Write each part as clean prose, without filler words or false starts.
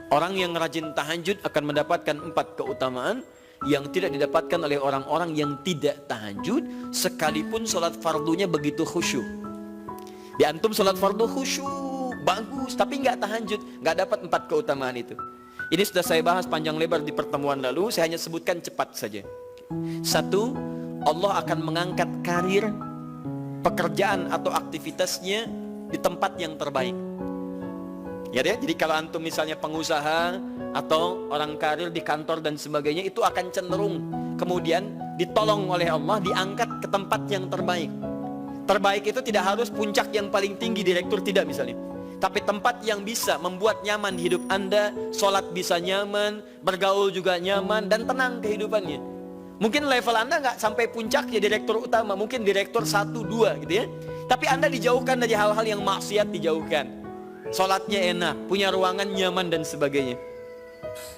Orang yang rajin tahajud akan mendapatkan 4 keutamaan yang tidak didapatkan oleh orang-orang yang tidak tahajud, sekalipun sholat fardunya begitu khusyuk. Di antum sholat fardu khusyuk, bagus, tapi nggak tahajud, nggak dapat 4 keutamaan itu. Ini sudah saya bahas panjang lebar di pertemuan lalu, saya hanya sebutkan cepat saja. 1, Allah akan mengangkat karir, pekerjaan atau aktivitasnya di tempat yang terbaik. Ya deh, jadi kalau antum misalnya pengusaha atau orang karir di kantor dan sebagainya, itu akan cenderung kemudian ditolong oleh Allah, diangkat ke tempat yang terbaik. Terbaik itu tidak harus puncak yang paling tinggi, direktur, tidak misalnya, tapi tempat yang bisa membuat nyaman hidup Anda, sholat bisa nyaman, bergaul juga nyaman, dan tenang kehidupannya. Mungkin level Anda nggak sampai puncak ya direktur utama, mungkin direktur 1, 2 gitu ya, tapi Anda dijauhkan dari hal-hal yang maksiat, dijauhkan. Sholatnya enak, punya ruangan nyaman dan sebagainya.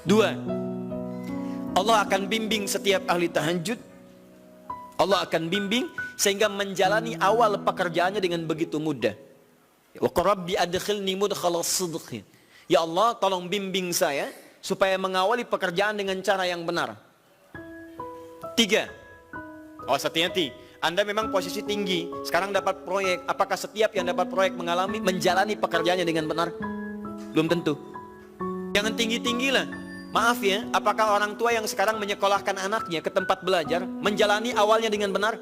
2, Allah akan bimbing setiap ahli tahajud. Allah akan bimbing sehingga menjalani awal pekerjaannya dengan begitu mudah. Wa rabbi adkhilni mudkhala sidqin. Ya Allah, tolong bimbing saya supaya mengawali pekerjaan dengan cara yang benar. 3, awas hati-hati. Anda memang posisi tinggi, sekarang dapat proyek. Apakah setiap yang dapat proyek menjalani pekerjaannya dengan benar? Belum tentu. Jangan tinggi-tinggi lah. Maaf ya, apakah orang tua yang sekarang menyekolahkan anaknya ke tempat belajar menjalani awalnya dengan benar?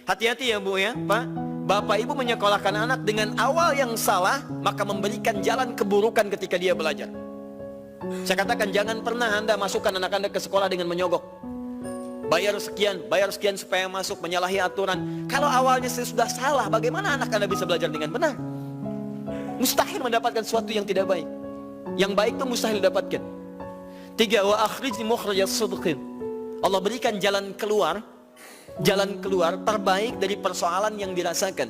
Hati-hati ya Bu ya, Pak. Bapak Ibu menyekolahkan anak dengan awal yang salah, maka memberikan jalan keburukan ketika dia belajar. Saya katakan jangan pernah Anda masukkan anak Anda ke sekolah dengan menyogok. Bayar sekian supaya masuk, menyalahi aturan. Kalau awalnya sudah salah, bagaimana anak Anda bisa belajar dengan benar? Mustahil mendapatkan sesuatu yang tidak baik. Yang baik itu mustahil didapatkan. 3, wa akhrijni mukhrajas sidqin. Allah berikan jalan keluar terbaik dari persoalan yang dirasakan.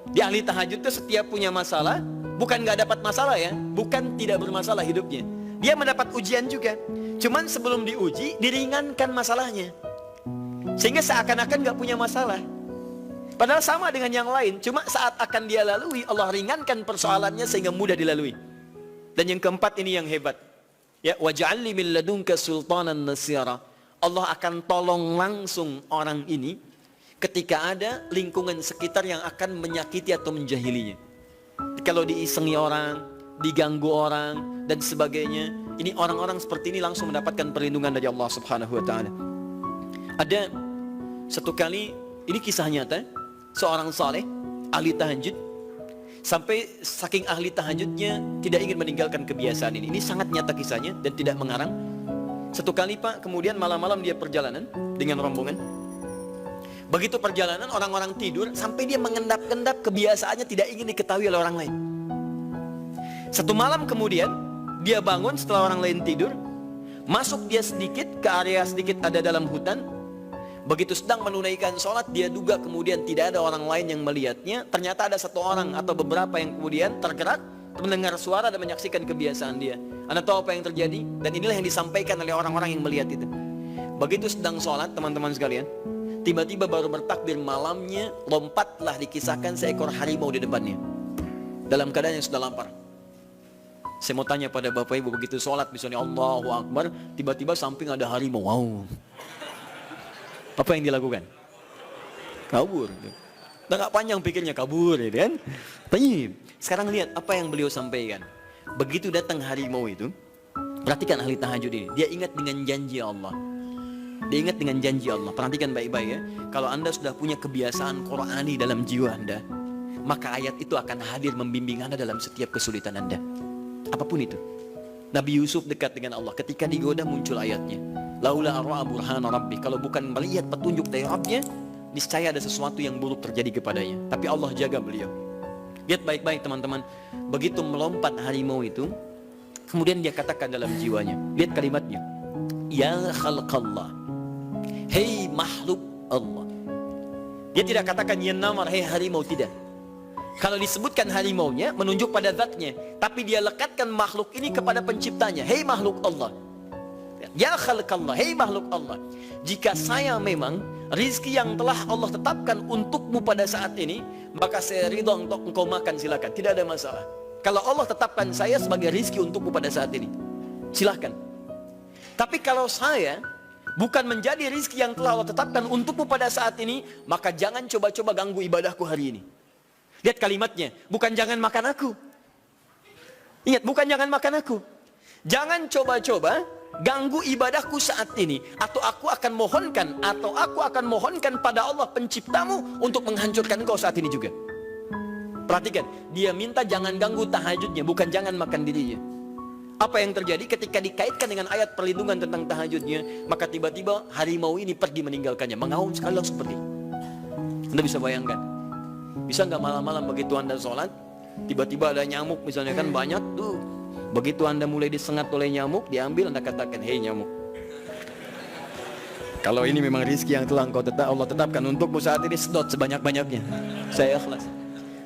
Di ahli tahajud itu setiap punya masalah, bukan nggak dapat masalah ya, bukan tidak bermasalah hidupnya. Dia mendapat ujian juga. Cuman sebelum diuji, diringankan masalahnya. Sehingga seakan-akan gak punya masalah. Padahal sama dengan yang lain. Cuma saat akan dia lalui, Allah ringankan persoalannya sehingga mudah dilalui. Dan yang keempat ini yang hebat. Ya, waj'alni min ladunka sultanan nasira. Allah akan tolong langsung orang ini ketika ada lingkungan sekitar yang akan menyakiti atau menjahilinya. Kalau diisengi orang, diganggu orang dan sebagainya, ini orang-orang seperti ini langsung mendapatkan perlindungan dari Allah Subhanahu wa taala. Ada satu kali, ini kisah nyata, seorang saleh ahli tahajud, sampai saking ahli tahajudnya tidak ingin meninggalkan kebiasaan ini. Ini sangat nyata kisahnya dan tidak mengarang. Satu kali Pak, kemudian malam-malam dia perjalanan dengan rombongan. Begitu perjalanan, orang-orang tidur, sampai dia mengendap-endap, kebiasaannya tidak ingin diketahui oleh orang lain. Satu malam kemudian dia bangun setelah orang lain tidur, masuk dia sedikit ke area sedikit ada dalam hutan. Begitu sedang menunaikan sholat, dia duga kemudian tidak ada orang lain yang melihatnya. Ternyata ada satu orang atau beberapa yang kemudian tergerak, mendengar suara dan menyaksikan kebiasaan dia. Anda tahu apa yang terjadi? Dan inilah yang disampaikan oleh orang-orang yang melihat itu. Begitu sedang sholat, teman-teman sekalian, tiba-tiba baru bertakbir malamnya, lompatlah dikisahkan seekor harimau di depannya, dalam keadaan yang sudah lapar. Saya mau tanya pada Bapak Ibu, begitu sholat misalnya Allahu Akbar, tiba-tiba samping ada harimau. Wow. Apa yang dilakukan? Kabur. Udah gak panjang pikirnya, kabur ya kan? Tapi sekarang lihat apa yang beliau sampaikan. Begitu datang harimau itu, perhatikan ahli tahajud ini, dia ingat dengan janji Allah. Dia ingat dengan janji Allah. Perhatikan baik-baik ya. Kalau Anda sudah punya kebiasaan Qur'ani dalam jiwa Anda, maka ayat itu akan hadir membimbing Anda dalam setiap kesulitan Anda. Apapun itu. Nabi Yusuf dekat dengan Allah, ketika digoda muncul ayatnya. Laula ar'a burhana rabbi. Kalau bukan melihat petunjuk dari Rabbnya, niscaya ada sesuatu yang buruk terjadi kepadanya. Tapi Allah jaga beliau. Lihat baik-baik teman-teman. Begitu melompat harimau itu, kemudian dia katakan dalam jiwanya, lihat kalimatnya, ya khalqallah, hei makhluk Allah. Dia tidak katakan ya namar, hei harimau, tidak. Kalau disebutkan harimaunya menunjuk pada zatnya, tapi dia lekatkan makhluk ini kepada penciptanya. Hei makhluk Allah, ya khalqallah, hei makhluk Allah, jika saya memang rizki yang telah Allah tetapkan untukmu pada saat ini, maka saya ridho untuk engkau makan, silakan, tidak ada masalah. Kalau Allah tetapkan saya sebagai rizki untukmu pada saat ini, silahkan. Tapi kalau saya bukan menjadi rizki yang telah Allah tetapkan untukmu pada saat ini, maka jangan coba-coba ganggu ibadahku hari ini. Lihat kalimatnya, bukan jangan makan aku. Ingat, bukan jangan makan aku. Jangan coba-coba ganggu ibadahku saat ini, atau aku akan mohonkan pada Allah penciptamu untuk menghancurkan engkau saat ini juga. Perhatikan, dia minta jangan ganggu tahajudnya, bukan jangan makan dirinya. Apa yang terjadi ketika dikaitkan dengan ayat perlindungan tentang tahajudnya, maka tiba-tiba harimau ini pergi meninggalkannya, mengaum sekali langsung pergi. Anda bisa bayangkan, bisa nggak malam-malam begitu Anda sholat, tiba-tiba ada nyamuk misalnya kan banyak tuh. Begitu Anda mulai disengat oleh nyamuk, diambil, Anda katakan, hei nyamuk, kalau ini memang rizki yang telah Allah tetapkan untukmu saat ini, sedot sebanyak-banyaknya, saya ikhlas.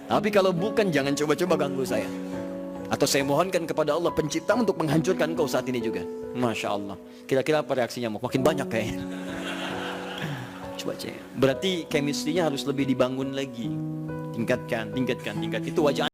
Tapi kalau bukan, jangan coba-coba ganggu saya. Atau saya mohonkan kepada Allah pencipta untuk menghancurkan engkau saat ini juga. Masya Allah. Kira-kira apa reaksi nyamuk? Makin banyak kayaknya. Coba cek. Berarti chemistry-nya harus lebih dibangun lagi. Tingkatkan. Itu wajah